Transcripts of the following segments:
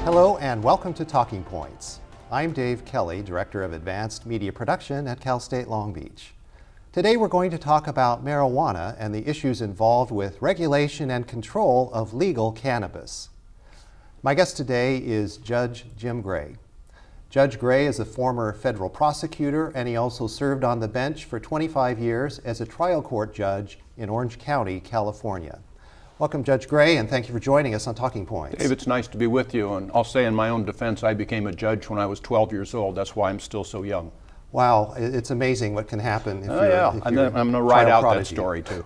Hello and welcome to Talking Points. I'm Dave Kelly, Director of Advanced Media Production at Cal State Long Beach. Today we're going to talk about marijuana and the issues involved with regulation and control of legal cannabis. My guest today is Judge Jim Gray. Judge Gray is a former federal prosecutor, and he also served on the bench for 25 years as a trial court judge in Orange County, California. Welcome, Judge Gray, and thank you for joining us on Talking Points. Dave, it's nice to be with you, and I'll say in my own defense, I became a judge when I was 12 years old. That's why I'm still so young. Wow, it's amazing what can happen if I'm going to ride out that story too.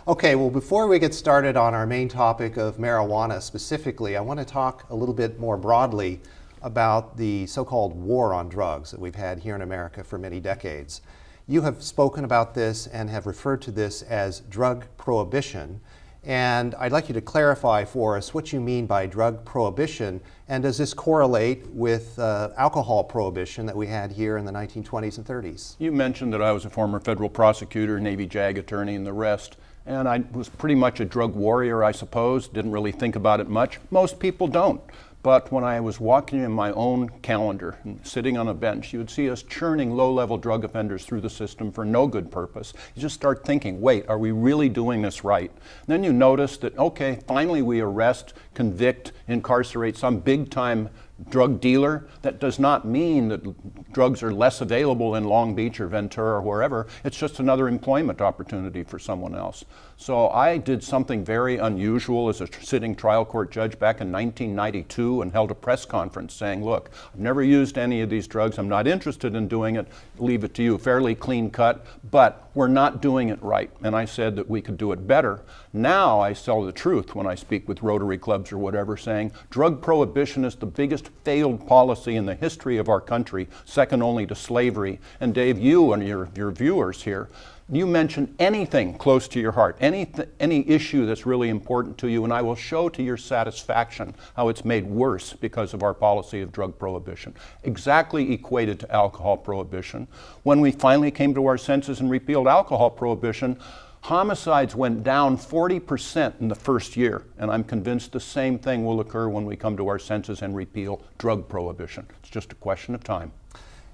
Okay, well, before we get started on our main topic of marijuana specifically, I want to talk a little bit more broadly about the so-called war on drugs that we've had here in America for many decades. You have spoken about this and have referred to this as drug prohibition. And I'd like you to clarify for us what you mean by drug prohibition, and does this correlate with alcohol prohibition that we had here in the 1920s and 30s? You mentioned that I was a former federal prosecutor, Navy JAG attorney, and the rest. And I was pretty much a drug warrior, I suppose. Didn't really think about it much. Most people don't. But when I was walking in my own calendar and sitting on a bench, you would see us churning low-level drug offenders through the system for no good purpose. You just start thinking, wait, are we really doing this right? And then you notice that, okay, finally we arrest, convict, incarcerate some big-time drug dealer. That does not mean that drugs are less available in Long Beach or Ventura or wherever. It's just another employment opportunity for someone else. So I did something very unusual as a sitting trial court judge back in 1992 and held a press conference saying, look, I've never used any of these drugs. I'm not interested in doing it. Leave it to you. Fairly clean cut, but we're not doing it right. And I said that we could do it better. Now I tell the truth when I speak with Rotary clubs or whatever, saying drug prohibition is the biggest failed policy in the history of our country, second only to slavery. And Dave, you and your viewers here, you mention anything close to your heart, any issue that's really important to you, and I will show to your satisfaction how it's made worse because of our policy of drug prohibition. Exactly equated to alcohol prohibition. When we finally came to our senses and repealed alcohol prohibition, homicides went down 40% in the first year, and I'm convinced the same thing will occur when we come to our senses and repeal drug prohibition. It's just a question of time.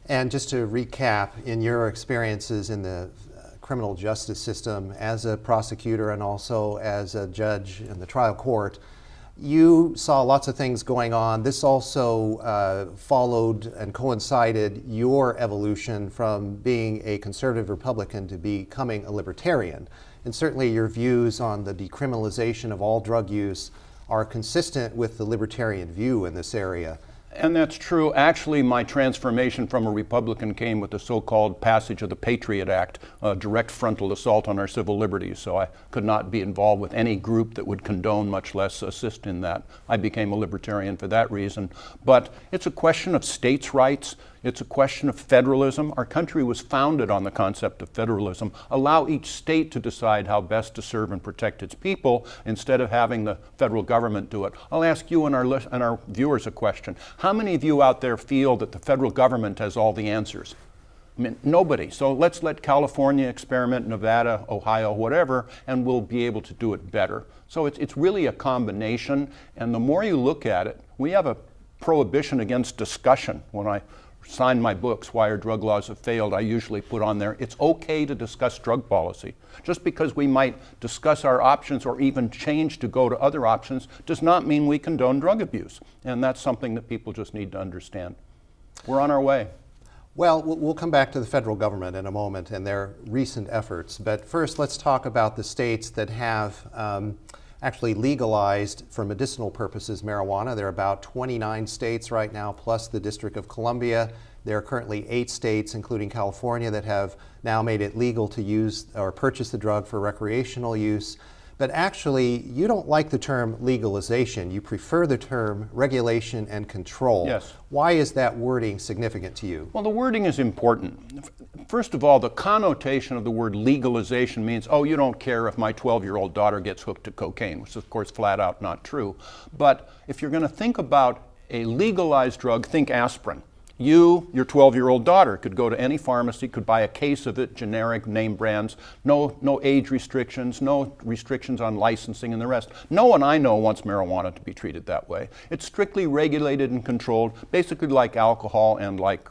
And just to recap, in your experiences in the criminal justice system as a prosecutor and also as a judge in the trial court, you saw lots of things going on. This also followed and coincided your evolution from being a conservative Republican to becoming a libertarian. And certainly your views on the decriminalization of all drug use are consistent with the libertarian view in this area. And that's true. Actually, my transformation from a Republican came with the so-called passage of the Patriot Act, a direct frontal assault on our civil liberties. So I could not be involved with any group that would condone, much less assist in that. I became a libertarian for that reason. But it's a question of states' rights. It's a question of federalism. Our country was founded on the concept of federalism. Allow each state to decide how best to serve and protect its people instead of having the federal government do it. I'll ask you and our viewers a question. How many of you out there feel that the federal government has all the answers? I mean, nobody. So let's let California experiment, Nevada, Ohio, whatever, and we'll be able to do it better. So it's really a combination, and the more you look at it, we have a prohibition against discussion. When I sign my books, Why Our Drug Laws Have Failed, I usually put on there, it's okay to discuss drug policy. Just because we might discuss our options or even change to go to other options does not mean we condone drug abuse. And that's something that people just need to understand. We're on our way. Well, we'll come back to the federal government in a moment and their recent efforts. But first, let's talk about the states that have actually legalized for medicinal purposes marijuana. There are about 29 states right now, plus the District of Columbia. There are currently 8 states, including California, that have now made it legal to use or purchase the drug for recreational use. But actually, you don't like the term legalization. You prefer the term regulation and control. Yes. Why is that wording significant to you? Well, the wording is important. First of all, the connotation of the word legalization means, oh, you don't care if my 12-year-old daughter gets hooked to cocaine, which is, of course, flat out not true. But if you're going to think about a legalized drug, think aspirin. You, your 12-year-old daughter, could go to any pharmacy, could buy a case of it, generic name brands, no age restrictions, no restrictions on licensing and the rest. No one I know wants marijuana to be treated that way. It's strictly regulated and controlled, basically like alcohol and like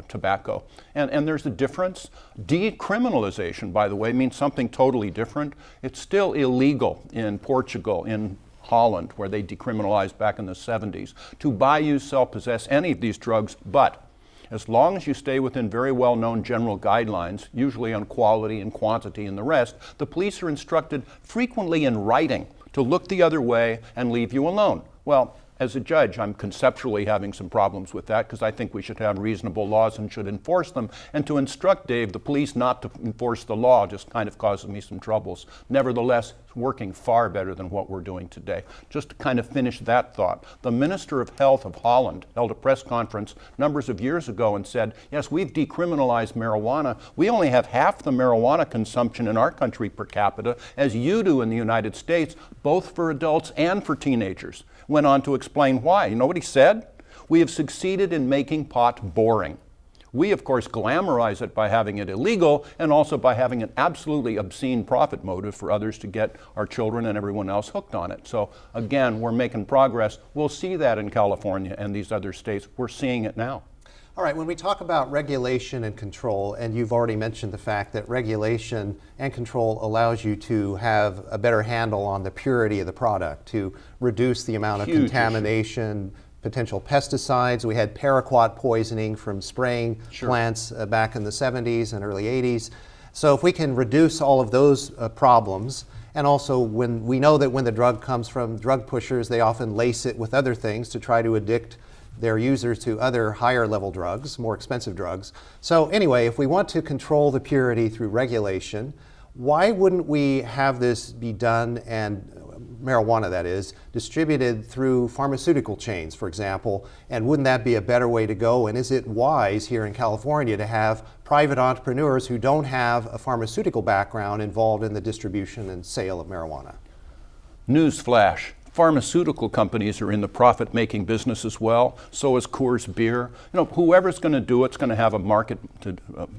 tobacco. And there's a difference. Decriminalization, by the way, means something totally different. It's still illegal in Portugal, in Holland, where they decriminalized back in the 70s, to buy, use, sell, possess any of these drugs, but as long as you stay within very well-known general guidelines, usually on quality and quantity and the rest, the police are instructed frequently in writing to look the other way and leave you alone. Well, as a judge, I'm conceptually having some problems with that because I think we should have reasonable laws and should enforce them. And to instruct, Dave, the police not to enforce the law just kind of causes me some troubles. Nevertheless, it's working far better than what we're doing today. Just to kind of finish that thought, the Minister of Health of Holland held a press conference numbers of years ago and said, yes, we've decriminalized marijuana. We only have half the marijuana consumption in our country per capita as you do in the United States, both for adults and for teenagers. Went on to explain why. You know what he said? We have succeeded in making pot boring. We, of course, glamorize it by having it illegal and also by having an absolutely obscene profit motive for others to get our children and everyone else hooked on it. So, again, we're making progress. We'll see that in California and these other states. We're seeing it now. All right, when we talk about regulation and control, and you've already mentioned the fact that regulation and control allows you to have a better handle on the purity of the product, to reduce the amount of contamination, potential pesticides. We had paraquat poisoning from spraying plants back in the 70s and early 80s. So if we can reduce all of those problems, and also when we know that when the drug comes from drug pushers, they often lace it with other things to try to addict their users to other higher level drugs, more expensive drugs. So anyway, if we want to control the purity through regulation, why wouldn't we have this be done, and marijuana that is, distributed through pharmaceutical chains, for example, and wouldn't that be a better way to go? And is it wise here in California to have private entrepreneurs who don't have a pharmaceutical background involved in the distribution and sale of marijuana? Newsflash. Pharmaceutical companies are in the profit-making business as well. So is Coors Beer. You know, whoever's going to do it's going to have a market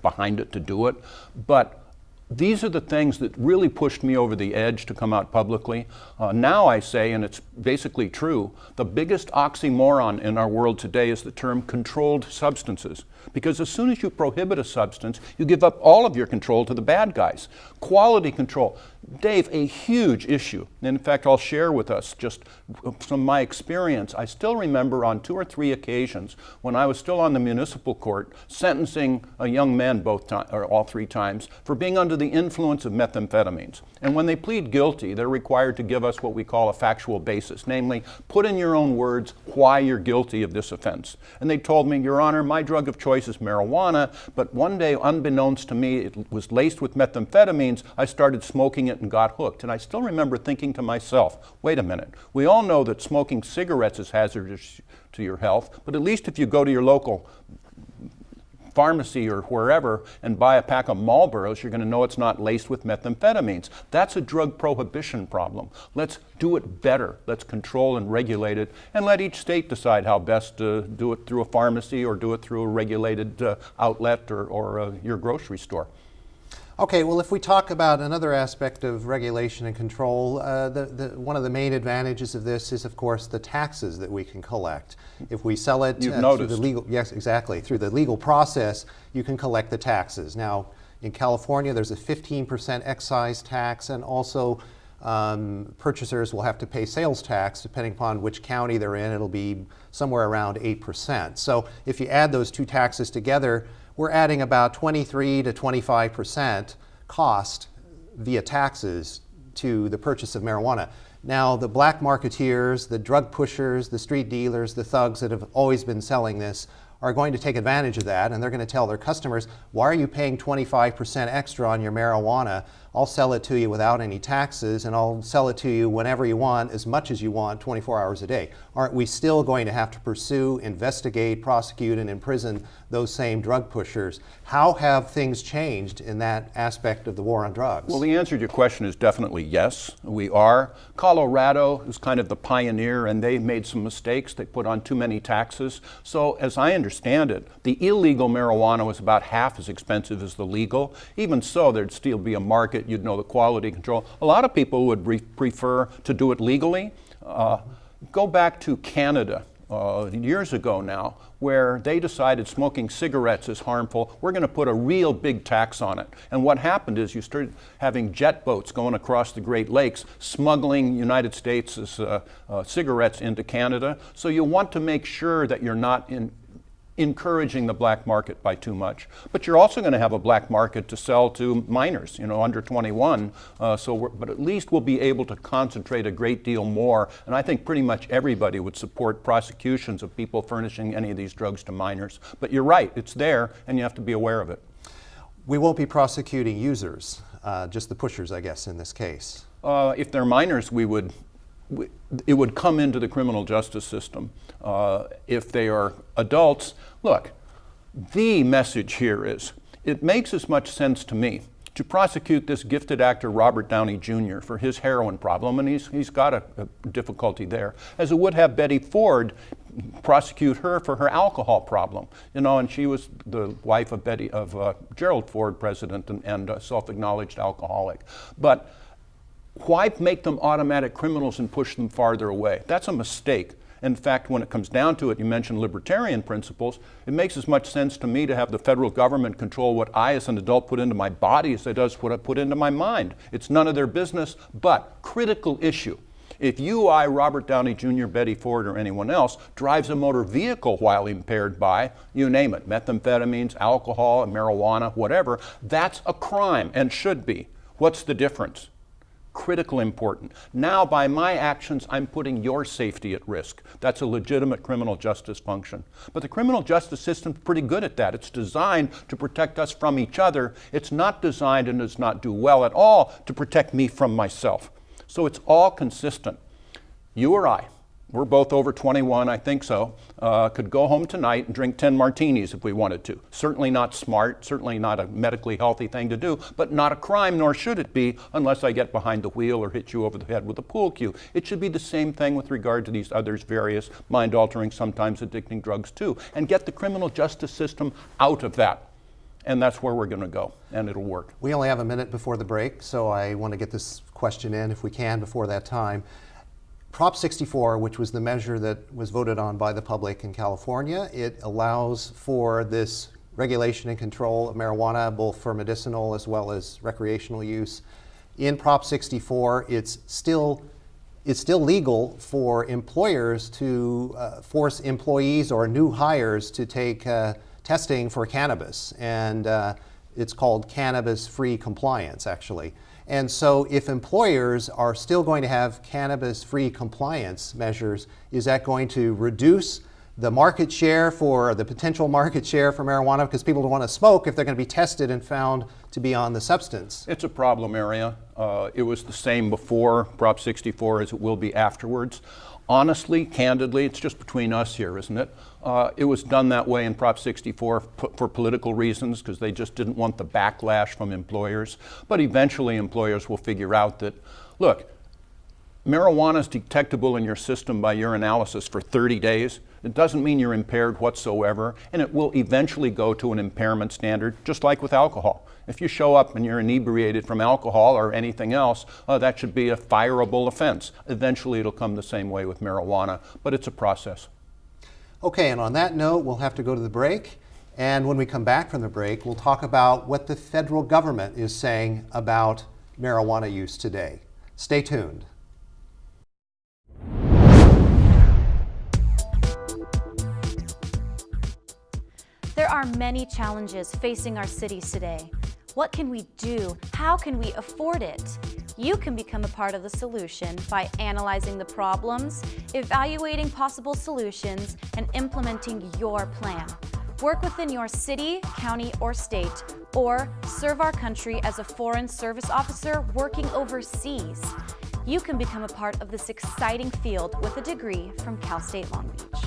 behind it to do it. But these are the things that really pushed me over the edge to come out publicly. Now I say, and it's basically true, the biggest oxymoron in our world today is the term controlled substances. Because as soon as you prohibit a substance, you give up all of your control to the bad guys. Quality control. Dave, a huge issue. And in fact, I'll share with us just from my experience. I still remember on 2 or 3 occasions when I was still on the municipal court sentencing a young man all 3 times for being under the influence of methamphetamines. And when they plead guilty, they're required to give us what we call a factual basis, namely, put in your own words why you're guilty of this offense. And they told me, Your Honor, my drug of choice is marijuana, but one day, unbeknownst to me, it was laced with methamphetamines. I started smoking it and got hooked. And I still remember thinking to myself, wait a minute, we all know that smoking cigarettes is hazardous to your health, but at least if you go to your local pharmacy or wherever and buy a pack of Marlboros, you're going to know it's not laced with methamphetamines. That's a drug prohibition problem. Let's do it better. Let's control and regulate it, and let each state decide how best to do it through a pharmacy or do it through a regulated outlet or your grocery store. Okay, well, if we talk about another aspect of regulation and control, one of the main advantages of this is, of course, the taxes that we can collect. If we sell it through the legal, yes, exactly, through the legal process, you can collect the taxes. Now, in California, there's a 15% excise tax, and also purchasers will have to pay sales tax depending upon which county they're in. It'll be somewhere around 8%. So if you add those 2 taxes together, we're adding about 23 to 25% cost via taxes to the purchase of marijuana. Now, the black marketeers, the drug pushers, the street dealers, the thugs that have always been selling this are going to take advantage of that, and they're going to tell their customers, why are you paying 25% extra on your marijuana? I'll sell it to you without any taxes, and I'll sell it to you whenever you want, as much as you want, 24 hours a day. Aren't we still going to have to pursue, investigate, prosecute, and imprison those same drug pushers? How have things changed in that aspect of the war on drugs? Well, the answer to your question is definitely yes, we are. Colorado is kind of the pioneer, and they made some mistakes. They put on too many taxes. So as I understand understand it, the illegal marijuana was about half as expensive as the legal. Even so, there'd still be a market, you'd know the quality control. A lot of people would prefer to do it legally. Go back to Canada years ago now, where they decided smoking cigarettes is harmful. We're going to put a real big tax on it. And what happened is you started having jet boats going across the Great Lakes, smuggling United States' cigarettes into Canada. So you want to make sure that you're not encouraging the black market by too much. But you're also going to have a black market to sell to minors, under 21. But at least we'll be able to concentrate a great deal more. And I think pretty much everybody would support prosecutions of people furnishing any of these drugs to minors. But you're right, it's there, and you have to be aware of it. We won't be prosecuting users, just the pushers, I guess, in this case. If they're minors, it would come into the criminal justice system. If they are adults, look, the message here is, it makes as much sense to me to prosecute this gifted actor Robert Downey Jr. for his heroin problem, and he's got a difficulty there, as it would have Betty Ford prosecute her for her alcohol problem. And she was the wife of Gerald Ford, president, and a self-acknowledged alcoholic. But why make them automatic criminals and push them farther away? That's a mistake. In fact, when it comes down to it, you mentioned libertarian principles. It makes as much sense to me to have the federal government control what I as an adult put into my body as it does what I put into my mind. It's none of their business, but critical issue. If you, I, Robert Downey Jr., Betty Ford, or anyone else drives a motor vehicle while impaired by, you name it, methamphetamines, alcohol, marijuana, whatever, that's a crime and should be. What's the difference? Critical important. Now, by my actions, I'm putting your safety at risk. That's a legitimate criminal justice function. But the criminal justice system's pretty good at that. It's designed to protect us from each other. It's not designed and does not do well at all to protect me from myself. So it's all consistent. You or I, we're both over 21, I think so, could go home tonight and drink 10 martinis if we wanted to. Certainly not smart, certainly not a medically healthy thing to do, but not a crime, nor should it be, unless I get behind the wheel or hit you over the head with a pool cue. It should be the same thing with regard to these others, various mind-altering, sometimes addicting drugs too, and get the criminal justice system out of that. And that's where we're going to go, and it'll work. We only have a minute before the break, so I want to get this question in, if we can, before that time. Prop 64, which was the measure that was voted on by the public in California, it allows for this regulation and control of marijuana, both for medicinal as well as recreational use. In Prop 64, it's still legal for employers to force employees or new hires to take testing for cannabis, and it's called cannabis-free compliance, actually. And so if employers are still going to have cannabis-free compliance measures, is that going to reduce the market share the potential market share for marijuana, because people don't want to smoke if they're going to be tested and found to be on the substance? It's a problem area. It was the same before Prop 64 as it will be afterwards. Honestly, candidly, it's just between us here, isn't it? It was done that way in Prop 64 for political reasons, because they just didn't want the backlash from employers. But eventually employers will figure out that, look, marijuana is detectable in your system by urinalysis for 30 days. It doesn't mean you're impaired whatsoever, and it will eventually go to an impairment standard, just like with alcohol. If you show up and you're inebriated from alcohol or anything else, that should be a fireable offense. Eventually it'll come the same way with marijuana, but it's a process. Okay, and on that note, we'll have to go to the break. And when we come back from the break, we'll talk about what the federal government is saying about marijuana use today. Stay tuned. There are many challenges facing our cities today. What can we do? How can we afford it? You can become a part of the solution by analyzing the problems, evaluating possible solutions, and implementing your plan. Work within your city, county, or state, or serve our country as a foreign service officer working overseas. You can become a part of this exciting field with a degree from Cal State Long Beach.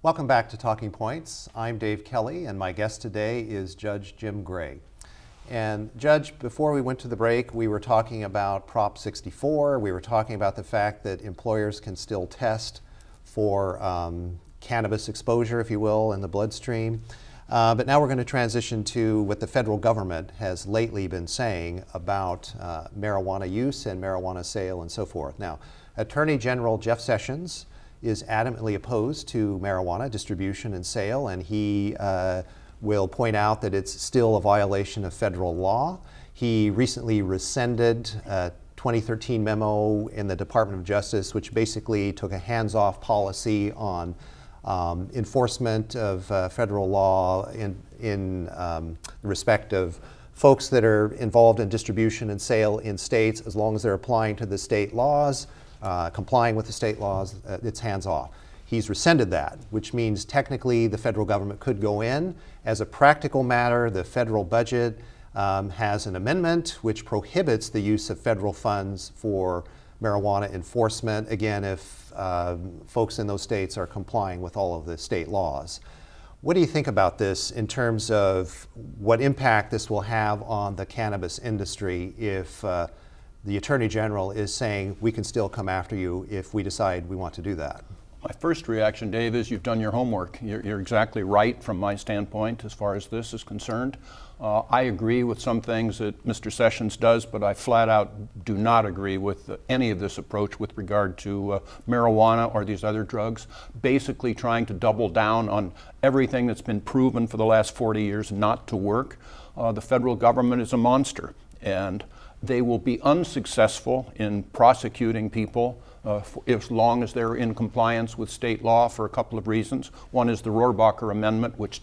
Welcome back to Talking Points. I'm Dave Kelly, and my guest today is Judge Jim Gray. And Judge, before we went to the break, we were talking about Prop 64. We were talking about the fact that employers can still test for cannabis exposure, if you will, in the bloodstream. But now we're going to transition to what the federal government has lately been saying about marijuana use and marijuana sale and so forth. Now, Attorney General Jeff Sessions is adamantly opposed to marijuana distribution and sale, and he will point out that it's still a violation of federal law. He recently rescinded a 2013 memo in the Department of Justice, which basically took a hands-off policy on enforcement of federal law in respect of folks that are involved in distribution and sale in states. As long as they're applying to the state laws, complying with the state laws, it's hands-off. He's rescinded that, which means technically the federal government could go in. As a practical matter, the federal budget has an amendment which prohibits the use of federal funds for marijuana enforcement, again, if folks in those states are complying with all of the state laws. What do you think about this in terms of what impact this will have on the cannabis industry if the Attorney General is saying we can still come after you if we decide we want to do that? My first reaction, Dave, is you've done your homework. You're exactly right from my standpoint as far as this is concerned. I agree with some things that Mr. Sessions does, but I flat out do not agree with any of this approach with regard to marijuana or these other drugs. Basically trying to double down on everything that's been proven for the last 40 years not to work. The federal government is a monster, and they will be unsuccessful in prosecuting people as long as they're in compliance with state law for a couple of reasons. One is the Rohrabacher Amendment, which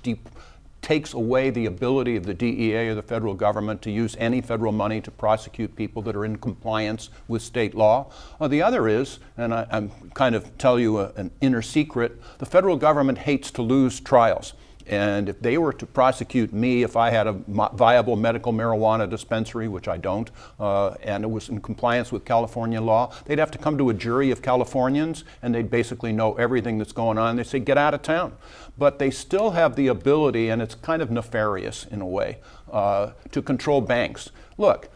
takes away the ability of the DEA or the federal government to use any federal money to prosecute people that are in compliance with state law. The other is, and I'm kind of tell you an inner secret, the federal government hates to lose trials. And if they were to prosecute me if I had a viable medical marijuana dispensary, which I don't, and it was in compliance with California law, they'd have to come to a jury of Californians, and they'd basically know everything that's going on. They say, get out of town. But they still have the ability, and it's kind of nefarious in a way, to control banks. Look,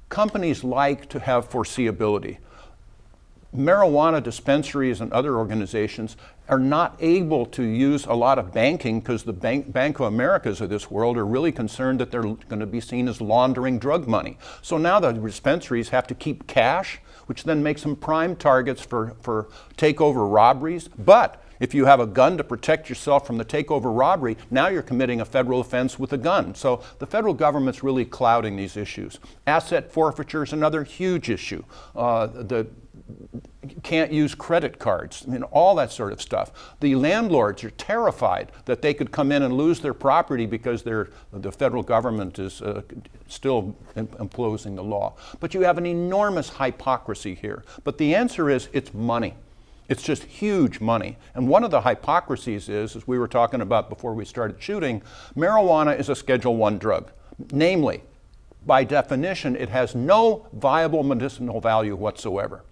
companies like to have foreseeability. Marijuana dispensaries and other organizations are not able to use a lot of banking because the Bank of Americas of this world are really concerned that they're going to be seen as laundering drug money. So now the dispensaries have to keep cash, which then makes them prime targets for takeover robberies. But if you have a gun to protect yourself from the takeover robbery, now you're committing a federal offense with a gun. So the federal government's really clouding these issues. Asset forfeiture is another huge issue. Can't use credit cards, I mean, all that sort of stuff. The landlords are terrified that they could come in and lose their property because the federal government is still imposing the law. But you have an enormous hypocrisy here. But the answer is it's money. It's just huge money. And one of the hypocrisies is, as we were talking about before we started shooting, marijuana is a Schedule I drug. Namely, by definition, it has no viable medicinal value whatsoever.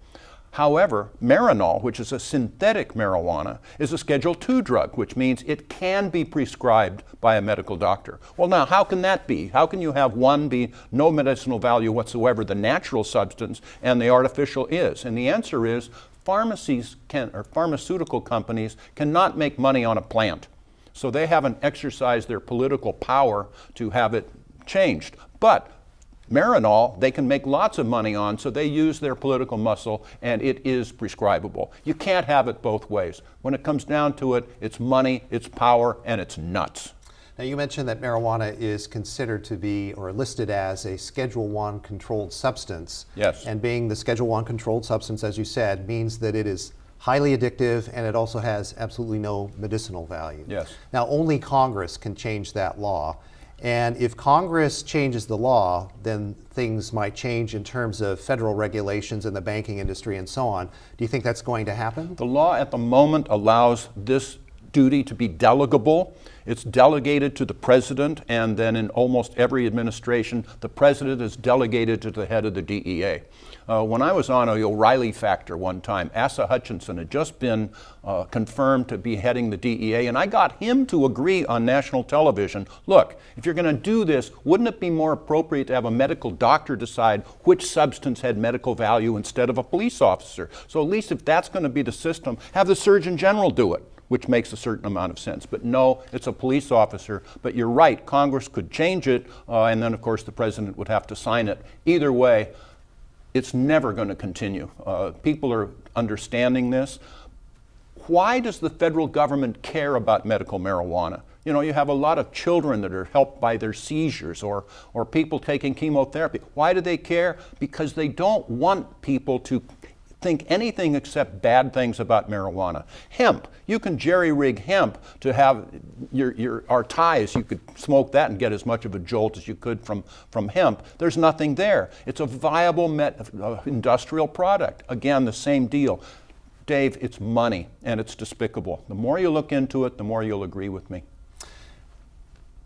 However, Marinol, which is a synthetic marijuana, is a Schedule II drug, which means it can be prescribed by a medical doctor. Well, now, how can that be? How can you have one be no medicinal value whatsoever, the natural substance, and the artificial is? And the answer is pharmaceutical companies cannot make money on a plant. So they haven't exercised their political power to have it changed. But Marinol, they can make lots of money on, so they use their political muscle, and it is prescribable. You can't have it both ways. When it comes down to it, it's money, it's power, and it's nuts. Now, you mentioned that marijuana is considered to be, or listed as, a Schedule I controlled substance. Yes. And being the Schedule I controlled substance, as you said, means that it is highly addictive, and it also has absolutely no medicinal value. Yes. Now, only Congress can change that law. And if Congress changes the law, then things might change in terms of federal regulations in the banking industry and so on. Do you think that's going to happen? The law at the moment allows this duty to be delegable. It's delegated to the president, and then in almost every administration, the president is delegated to the head of the DEA. When I was on the O'Reilly factor one time, Asa Hutchinson had just been confirmed to be heading the DEA, and I got him to agree on national television, look, if you're going to do this, wouldn't it be more appropriate to have a medical doctor decide which substance had medical value instead of a police officer? So at least if that's going to be the system, have the Surgeon General do it, which makes a certain amount of sense. But no, it's a police officer. But you're right, Congress could change it, and then of course the president would have to sign it. Either way, it's never going to continue. People are understanding this. Why does the federal government care about medical marijuana? You know, you have a lot of children that are helped by their seizures or people taking chemotherapy. Why do they care? Because they don't want people to think anything except bad things about marijuana. Hemp, you can jerry-rig hemp to have our ties. You could smoke that and get as much of a jolt as you could from hemp. There's nothing there. It's a viable industrial product. Again, the same deal. Dave, it's money, and it's despicable. The more you look into it, the more you'll agree with me.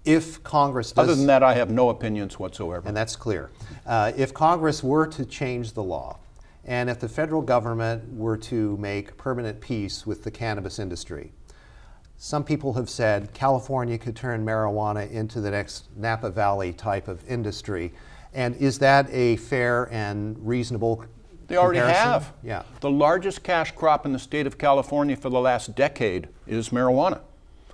If Congress does... Other than that, I have no opinions whatsoever. And that's clear. If Congress were to change the law, and if the federal government were to make permanent peace with the cannabis industry, some people have said California could turn marijuana into the next Napa Valley type of industry. And is that a fair and reasonable They already comparison? have. Yeah. The largest cash crop in the state of California for the last decade is marijuana.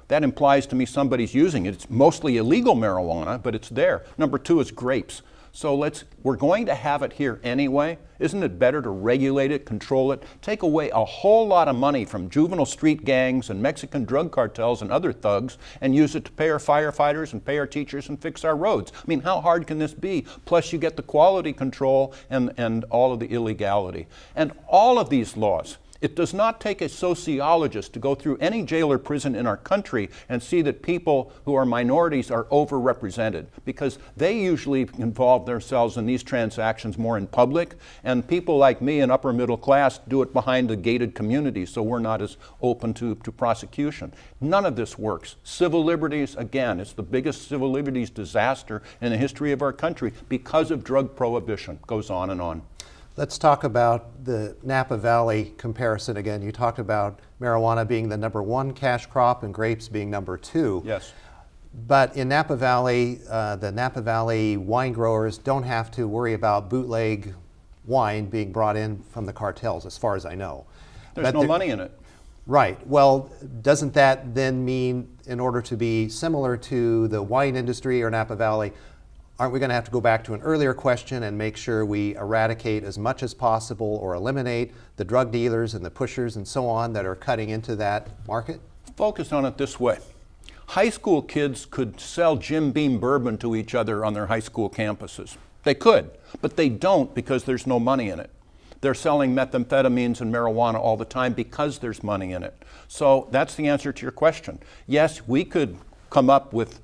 That implies to me somebody's using it. It's mostly illegal marijuana, but it's there. Number two is grapes. So we're going to have it here anyway. Isn't it better to regulate it, control it, take away a whole lot of money from juvenile street gangs and Mexican drug cartels and other thugs and use it to pay our firefighters and pay our teachers and fix our roads? I mean, how hard can this be? Plus you get the quality control and all of the illegality. And all of these laws, it does not take a sociologist to go through any jail or prison in our country and see that people who are minorities are overrepresented, because they usually involve themselves in these transactions more in public, and people like me in upper middle class do it behind the gated communities, so we're not as open to prosecution. None of this works. Civil liberties, again, it's the biggest civil liberties disaster in the history of our country because of drug prohibition. Goes on and on. Let's talk about the Napa Valley comparison again. You talked about marijuana being the #1 cash crop and grapes being #2. Yes. But in Napa Valley, the Napa Valley wine growers don't have to worry about bootleg wine being brought in from the cartels, as far as I know. There's no money in it. Right. Well, doesn't that then mean, in order to be similar to the wine industry or Napa Valley, aren't we going to have to go back to an earlier question and make sure we eradicate as much as possible or eliminate the drug dealers and the pushers and so on that are cutting into that market? Focus on it this way. High school kids could sell Jim Beam bourbon to each other on their high school campuses. They could, but they don't because there's no money in it. They're selling methamphetamines and marijuana all the time because there's money in it. So that's the answer to your question. Yes, we could come up with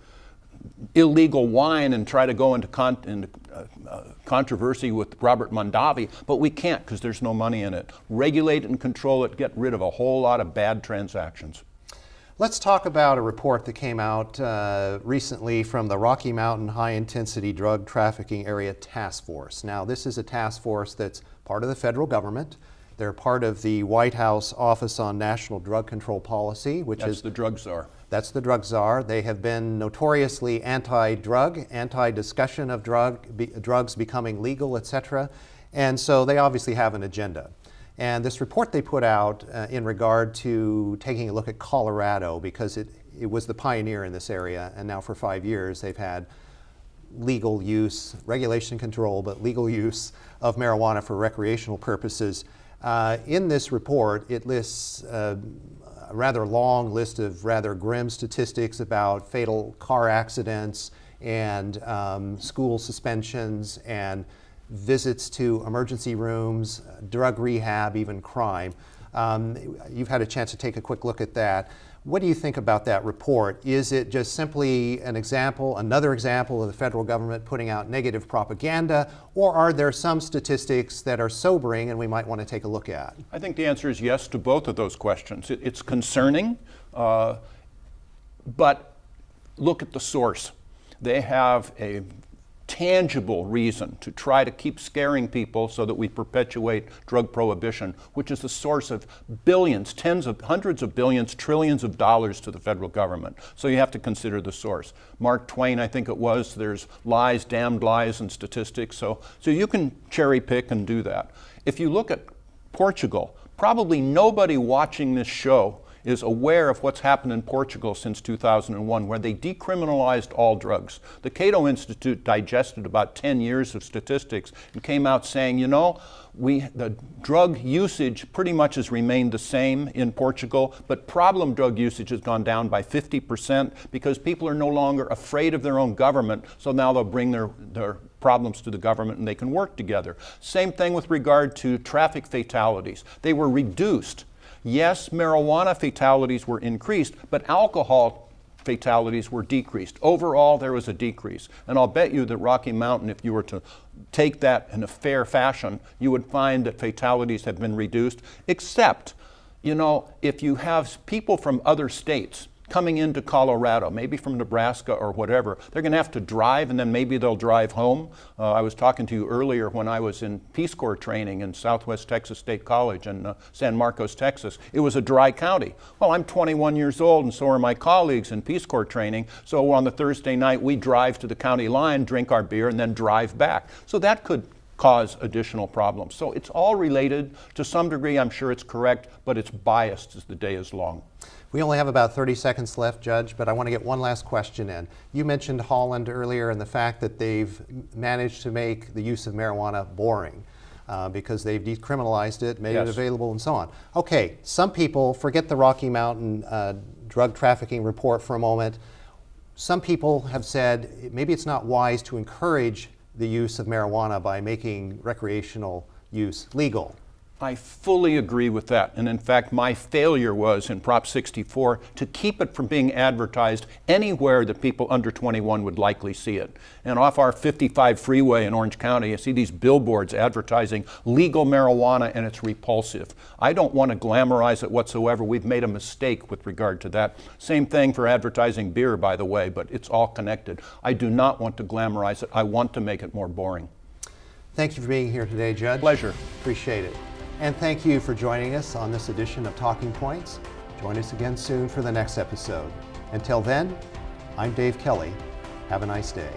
illegal wine and try to go into controversy with Robert Mondavi, but we can't because there's no money in it. Regulate and control it, get rid of a whole lot of bad transactions. Let's talk about a report that came out recently from the Rocky Mountain High Intensity Drug Trafficking Area Task Force. Now, this is a task force that's part of the federal government. They're part of the White House Office on National Drug Control Policy, which is the drug czar. That's the drug czar. They have been notoriously anti-drug, anti-discussion of drugs becoming legal, etc. And so they obviously have an agenda. And this report they put out in regard to taking a look at Colorado, because it was the pioneer in this area, and now for 5 years they've had legal use, regulation control, but legal use of marijuana for recreational purposes. In this report, it lists a rather long list of rather grim statistics about fatal car accidents and school suspensions and visits to emergency rooms, drug rehab, even crime. You've had a chance to take a quick look at that. What do you think about that report? Is it just simply an example, another example of the federal government putting out negative propaganda, or are there some statistics that are sobering and we might want to take a look at? I think the answer is yes to both of those questions. It's concerning. But look at the source. They have a tangible reason to try to keep scaring people so that we perpetuate drug prohibition, which is the source of billions, hundreds of billions, trillions of dollars to the federal government. So you have to consider the source. Mark Twain, I think it was, there's lies, damned lies in statistics. So you can cherry pick and do that. If you look at Portugal, probably nobody watching this show is aware of what's happened in Portugal since 2001, where they decriminalized all drugs. The Cato Institute digested about 10 years of statistics and came out saying, you know, the drug usage pretty much has remained the same in Portugal, but problem drug usage has gone down by 50% because people are no longer afraid of their own government, so now they'll bring their problems to the government and they can work together. Same thing with regard to traffic fatalities. They were reduced. Yes, marijuana fatalities were increased, but alcohol fatalities were decreased. Overall, there was a decrease. And I'll bet you that Rocky Mountain, if you were to take that in a fair fashion, you would find that fatalities have been reduced, except, you know, if you have people from other states coming into Colorado, maybe from Nebraska or whatever, they're going to have to drive and then maybe they'll drive home. I was talking to you earlier when I was in Peace Corps training in Southwest Texas State College in San Marcos, Texas. It was a dry county. Well, I'm 21 years old and so are my colleagues in Peace Corps training. So on the Thursday night, we drive to the county line, drink our beer, and then drive back. So that could cause additional problems. So it's all related. To some degree, I'm sure it's correct, but it's biased as the day is long. We only have about 30 seconds left, Judge, but I want to get one last question in. You mentioned Holland earlier and the fact that they've managed to make the use of marijuana boring because they've decriminalized it, made it available, and so on. Okay, some people, forget the Rocky Mountain drug trafficking report for a moment. Some people have said maybe it's not wise to encourage the use of marijuana by making recreational use legal. I fully agree with that. And in fact, my failure was in Prop 64 to keep it from being advertised anywhere that people under 21 would likely see it. And off our 55 freeway in Orange County, you see these billboards advertising legal marijuana, and it's repulsive. I don't want to glamorize it whatsoever. We've made a mistake with regard to that. Same thing for advertising beer, by the way, but it's all connected. I do not want to glamorize it. I want to make it more boring. Thank you for being here today, Judge. Pleasure. Appreciate it. And thank you for joining us on this edition of Talking Points. Join us again soon for the next episode. Until then, I'm Dave Kelly. Have a nice day.